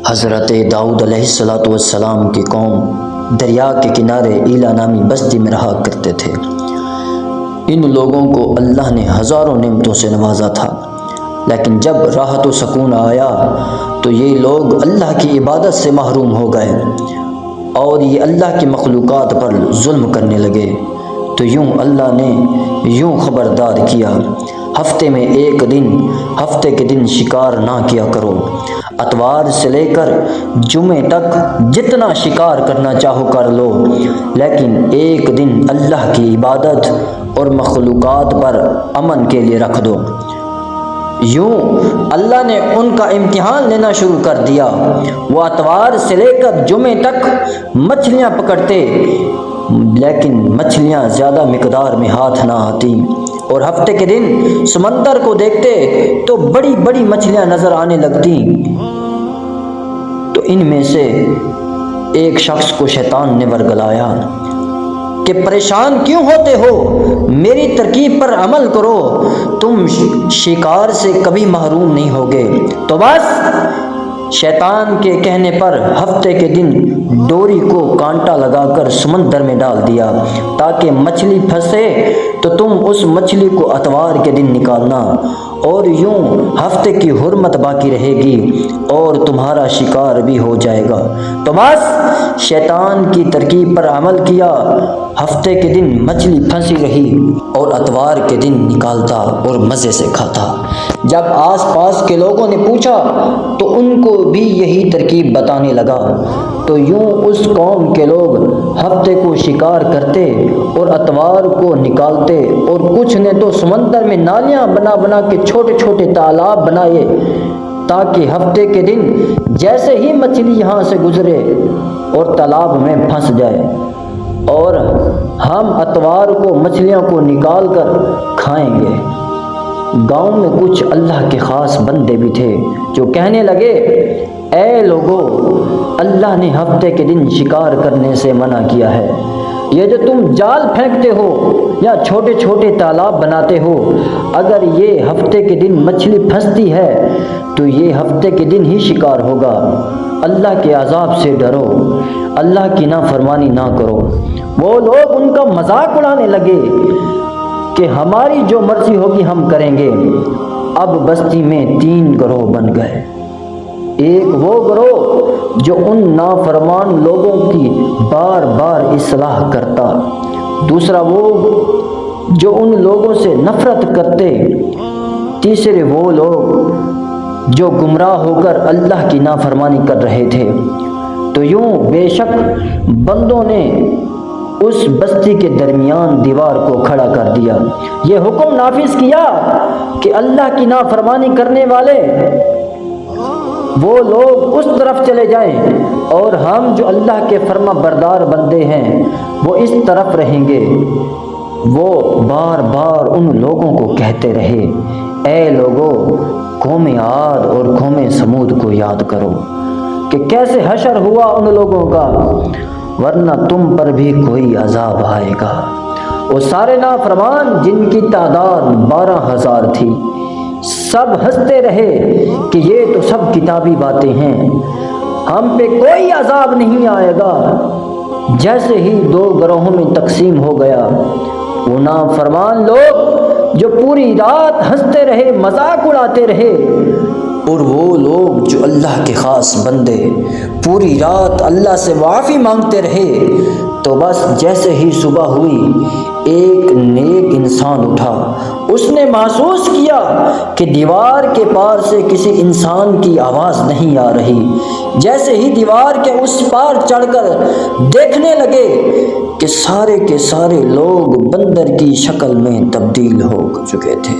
حضرت داؤد علیہ السلام کی قوم دریا کے کنارے ایلا نامی بستی میں رہا کرتے تھے۔ ان لوگوں کو اللہ نے ہزاروں نعمتوں سے نوازا تھا، لیکن جب راحت و سکون آیا تو یہ لوگ اللہ کی عبادت سے محروم ہو گئے اور یہ اللہ کی مخلوقات پر ظلم کرنے لگے۔ تو یوں اللہ نے خبردار کیا، ہفتے میں ایک دن، ہفتے کے دن شکار نہ کیا کرو۔ اتوار سے لے کر جمعے تک جتنا شکار کرنا چاہو کر لو، لیکن ایک دن اللہ کی عبادت اور مخلوقات پر امن کے لیے رکھ دو۔ یوں اللہ نے ان کا امتحان لینا شروع کر دیا۔ وہ اتوار سے لے کر جمعے تک مچھلیاں پکڑتے، لیکن مچھلیاں زیادہ مقدار میں ہاتھ نہ آتی، اور ہفتے کے دن سمندر کو دیکھتے تو بڑی بڑی مچھلیاں نظر آنے لگتی۔ تو ان میں سے ایک شخص کو شیطان نے ورگلایا کہ پریشان کیوں ہوتے ہو، میری ترکیب پر عمل کرو، تم شکار سے کبھی محروم نہیں ہوگے۔ تو بس شیطان کے کہنے پر ہفتے کے دن ڈوری کو کانٹا لگا کر سمندر میں ڈال دیا تاکہ مچھلی پھنسے تو تم اس مچھلی کو اتوار کے دن نکالنا، اور یوں ہفتے کی حرمت باقی رہے گی اور تمہارا شکار بھی ہو جائے گا۔ تو بس شیطان کی ترکیب پر عمل کیا، ہفتے کے دن مچھلی پھنسی رہی اور اتوار کے دن نکالتا اور مزے سے کھاتا۔ جب آس پاس کے لوگوں نے پوچھا تو ان کو بھی یہی ترکیب بتانے لگا۔ تو یوں اس قوم کے لوگ ہفتے کو شکار کرتے اور اتوار کو نکالتے، اور کچھ نے تو سمندر میں نالیاں بنا بنا کے چھوٹے چھوٹے تالاب بنائے تاکہ ہفتے کے دن جیسے ہی مچھلی یہاں سے گزرے اور تالاب میں پھنس جائے، اور ہم اتوار کو مچھلیوں کو نکال کر کھائیں گے۔ گاؤں میں کچھ اللہ کے خاص بندے بھی تھے جو کہنے لگے، اے لوگو، اللہ نے ہفتے کے دن شکار کرنے سے منع کیا ہے۔ یہ جو تم جال پھینکتے ہو یا چھوٹے چھوٹے تالاب بناتے ہو، اگر یہ ہفتے کے دن مچھلی پھنستی ہے تو یہ ہفتے کے دن ہی شکار ہوگا۔ اللہ کے عذاب سے ڈرو، اللہ کی نافرمانی نہ کرو۔ وہ لوگ ان کا مذاق اڑانے لگے کہ ہماری جو مرضی ہوگی ہم کریں گے۔ اب بستی میں 3 گروہ بن گئے۔ ایک وہ گروہ جو ان نافرمان لوگوں کی بار بار اصلاح کرتا، دوسرا وہ جو ان لوگوں سے نفرت کرتے، تیسرے وہ لوگ جو گمراہ ہو کر اللہ کی نافرمانی کر رہے تھے۔ تو یوں بے شک بندوں نے اس بستی کے درمیان دیوار کو کھڑا کر دیا، یہ حکم نافذ کیا کہ اللہ کی نافرمانی کرنے والے وہ لوگ اس طرف چلے جائیں، اور ہم جو اللہ کے فرما بردار بندے ہیں وہ اس طرف رہیں گے۔ وہ بار بار ان لوگوں کو کہتے رہے، اے لوگو، قوم عاد اور قوم سمود کو یاد کرو کہ کیسے حشر ہوا ان لوگوں کا، ورنہ تم پر بھی کوئی عذاب آئے گا۔ وہ سارے نافرمان جن کی تعداد 12,000 تھی، سب ہنستے رہے کہ یہ تو سب کتابی باتیں ہیں، ہم پہ کوئی عذاب نہیں آئے گا۔ جیسے ہی 2 گروہوں میں تقسیم ہو گیا، وہ نافرمان لوگ جو پوری رات ہنستے رہے، مذاق اڑاتے رہے، اور وہ لوگ جو اللہ کے خاص بندے پوری رات اللہ سے معافی مانگتے رہے۔ تو بس جیسے ہی صبح ہوئی، ایک نیک انسان اٹھا، اس نے محسوس کیا کہ دیوار کے پار سے کسی انسان کی آواز نہیں آ رہی۔ جیسے ہی دیوار کے اس پار چڑھ کر دیکھنے لگے کہ سارے کے سارے لوگ بندر کی شکل میں تبدیل ہو چکے تھے۔